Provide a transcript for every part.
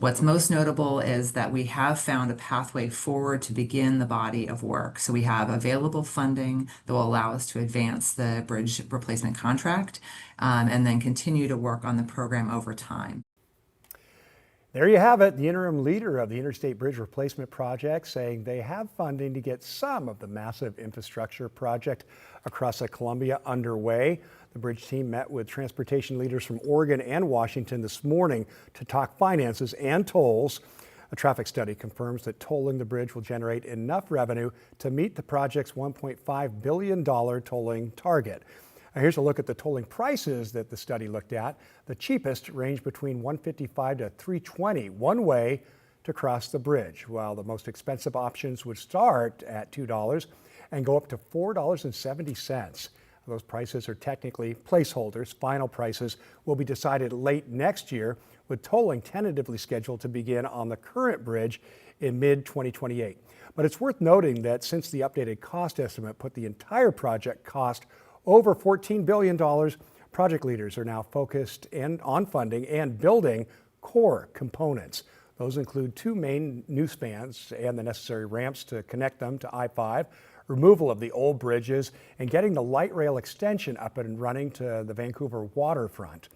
What's most notable is that we have found a pathway forward to begin the body of work. So we have available funding that will allow us to advance the bridge replacement contract, and then continue to work on the program over time. There you have it, the interim leader of the Interstate Bridge Replacement Project saying they have funding to get some of the massive infrastructure project across the Columbia underway. The bridge team met with transportation leaders from Oregon and Washington this morning to talk finances and tolls. A traffic study confirms that tolling the bridge will generate enough revenue to meet the project's $1.5 billion tolling target. Now here's a look at the tolling prices that the study looked at. The cheapest range between $155 to $320 one way to cross the bridge, while the most expensive options would start at $2 and go up to $4.70. Those prices are technically placeholders. Final prices will be decided late next year, with tolling tentatively scheduled to begin on the current bridge in mid-2028. But it's worth noting that since the updated cost estimate put the entire project cost over $14 billion, project leaders are now focused on funding and building core components. Those include two main new spans and the necessary ramps to connect them to I-5, removal of the old bridges, and getting the light rail extension up and running to the Vancouver waterfront.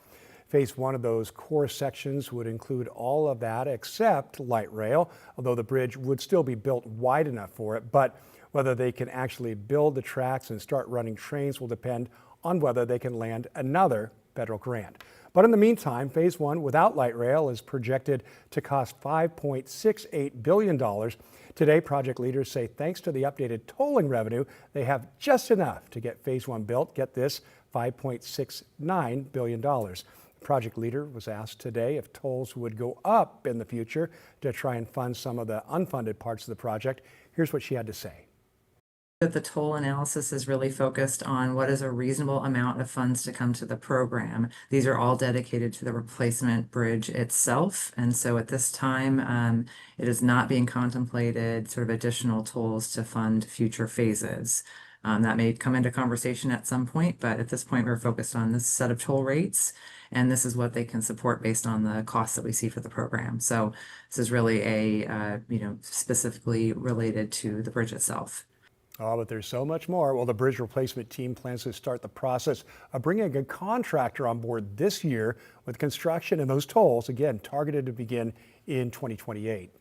Phase one of those core sections would include all of that except light rail, although the bridge would still be built wide enough for it. But whether they can actually build the tracks and start running trains will depend on whether they can land another federal grant. But in the meantime, phase one without light rail is projected to cost $5.68 billion. Today, project leaders say thanks to the updated tolling revenue, they have just enough to get phase one built. Get this, $5.69 billion. The project leader was asked today if tolls would go up in the future to try and fund some of the unfunded parts of the project. Here's what she had to say. That the toll analysis is really focused on what is a reasonable amount of funds to come to the program. These are all dedicated to the replacement bridge itself. And so at this time, it is not being contemplated sort of additional tolls to fund future phases. That may come into conversation at some point, but at this point, we're focused on this set of toll rates, and this is what they can support based on the costs that we see for the program. So this is really specifically related to the bridge itself. Oh, but there's so much more. Well, the bridge replacement team plans to start the process of bringing a contractor on board this year with construction and those tolls, again, targeted to begin in 2028.